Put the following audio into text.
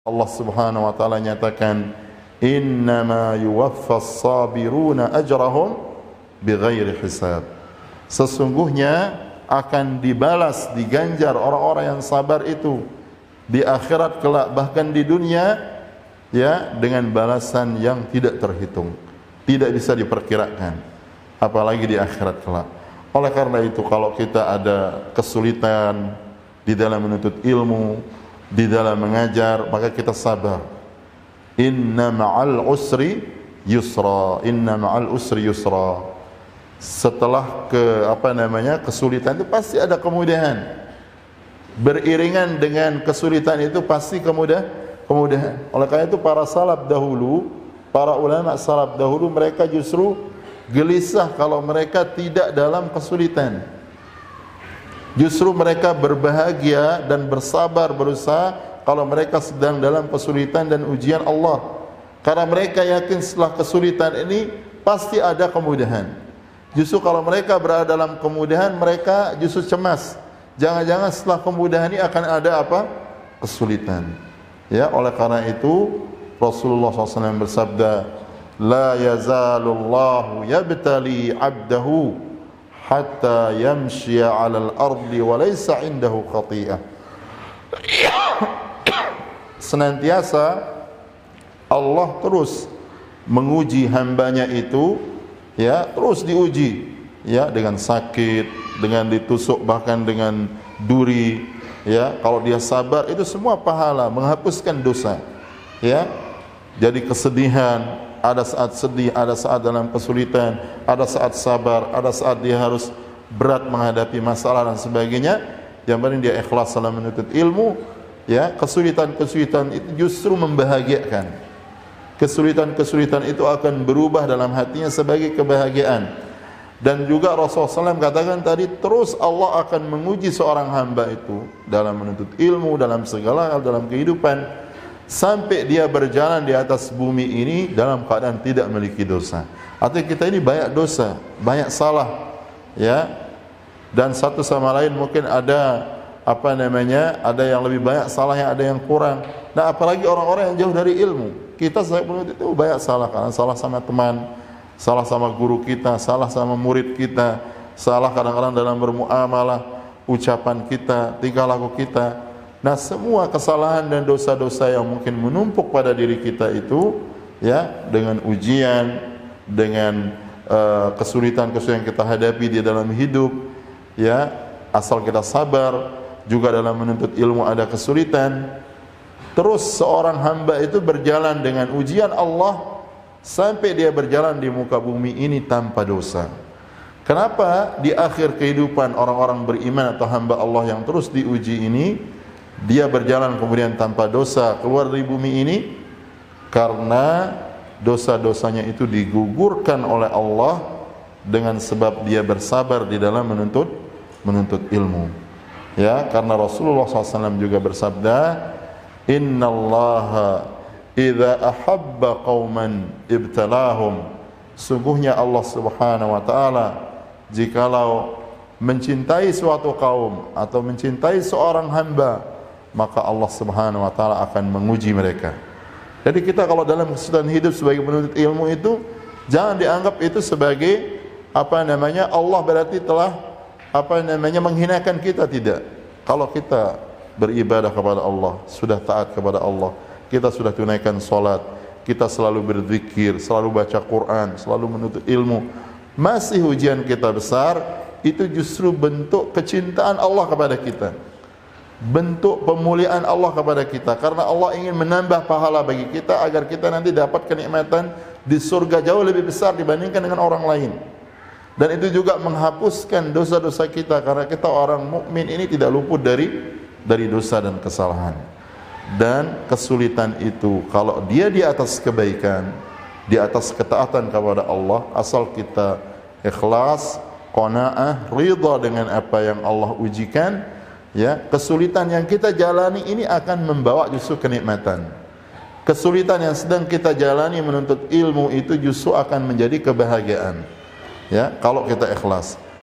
Allah Subhanahu wa taala nyatakan, "Innama yuwaffas sabiruna ajrahum bighairi hisab." Sesungguhnya akan dibalas, diganjar orang-orang yang sabar itu di akhirat kelak, bahkan di dunia ya, dengan balasan yang tidak terhitung, tidak bisa diperkirakan, apalagi di akhirat kelak. Oleh karena itu, kalau kita ada kesulitan di dalam menuntut ilmu, di dalam mengajar, maka kita sabar. Inna ma'al usri yusra, inna ma'al usri yusra. Setelah kesulitan itu pasti ada kemudahan. Beriringan dengan kesulitan itu pasti kemudahan. Oleh karena itu para salaf dahulu, para ulama salaf dahulu, mereka justru gelisah kalau mereka tidak dalam kesulitan. Justru mereka berbahagia dan bersabar berusaha kalau mereka sedang dalam kesulitan dan ujian Allah. Karena mereka yakin setelah kesulitan ini pasti ada kemudahan. Justru kalau mereka berada dalam kemudahan, mereka justru cemas. Jangan-jangan setelah kemudahan ini akan ada apa? Kesulitan. Ya, oleh karena itu Rasulullah SAW bersabda, "La yazalullahu yabtali 'abdahu hatta yamshiya 'alal ardi wa laysa 'indahu khati'ah." Senantiasa Allah terus menguji hambanya itu, ya, terus diuji, ya, dengan sakit, dengan ditusuk, bahkan dengan duri, ya. Kalau dia sabar, itu semua pahala, menghapuskan dosa, ya. Jadi kesedihan, ada saat sedih, ada saat dalam kesulitan, ada saat sabar, ada saat dia harus berat menghadapi masalah dan sebagainya. Yang penting dia ikhlas dalam menuntut ilmu, ya. Kesulitan-kesulitan itu justru membahagiakan. Kesulitan-kesulitan itu akan berubah dalam hatinya sebagai kebahagiaan. Dan juga Rasulullah SAW katakan tadi, terus Allah akan menguji seorang hamba itu dalam menuntut ilmu, dalam segala hal, dalam kehidupan, sampai dia berjalan di atas bumi ini dalam keadaan tidak memiliki dosa. Artinya kita ini banyak dosa, banyak salah, ya. Dan satu sama lain mungkin ada ada yang lebih banyak salahnya, ada yang kurang. Nah, apalagi orang-orang yang jauh dari ilmu. Kita sebelum itu banyak salah, karena salah sama teman, salah sama guru kita, salah sama murid kita, salah kadang-kadang dalam bermuamalah, ucapan kita, tingkah laku kita. Nah, semua kesalahan dan dosa-dosa yang mungkin menumpuk pada diri kita itu, ya, dengan ujian, dengan kesulitan-kesulitan yang kita hadapi di dalam hidup, ya, asal kita sabar. Juga dalam menuntut ilmu ada kesulitan. Terus seorang hamba itu berjalan dengan ujian Allah sampai dia berjalan di muka bumi ini tanpa dosa. Kenapa di akhir kehidupan orang-orang beriman atau hamba Allah yang terus diuji ini, dia berjalan kemudian tanpa dosa keluar dari bumi ini? Karena dosa-dosanya itu digugurkan oleh Allah dengan sebab dia bersabar di dalam menuntut ilmu. Ya, karena Rasulullah SAW juga bersabda, "Innallaha idza ahabba qauman ibtalahum." Sungguhnya Allah Subhanahu wa taala jikalau mencintai suatu kaum atau mencintai seorang hamba, maka Allah Subhanahu wa taala akan menguji mereka. Jadi kita kalau dalam kesulitan hidup sebagai penuntut ilmu itu, jangan dianggap itu sebagai Allah berarti telah menghinakan kita. Tidak. Kalau kita beribadah kepada Allah, sudah taat kepada Allah, kita sudah tunaikan salat, kita selalu berzikir, selalu baca Quran, selalu menuntut ilmu, masih ujian kita besar, itu justru bentuk kecintaan Allah kepada kita, bentuk pemuliaan Allah kepada kita, karena Allah ingin menambah pahala bagi kita agar kita nanti dapat kenikmatan di surga jauh lebih besar dibandingkan dengan orang lain. Dan itu juga menghapuskan dosa-dosa kita, karena kita orang mukmin ini tidak luput dari dosa dan kesalahan. Dan kesulitan itu kalau dia di atas kebaikan, di atas ketaatan kepada Allah, asal kita ikhlas, qanaah, ridha dengan apa yang Allah ujikan, ya, kesulitan yang kita jalani ini akan membawa justru kenikmatan. Kesulitan yang sedang kita jalani menuntut ilmu itu justru akan menjadi kebahagiaan. Ya, kalau kita ikhlas.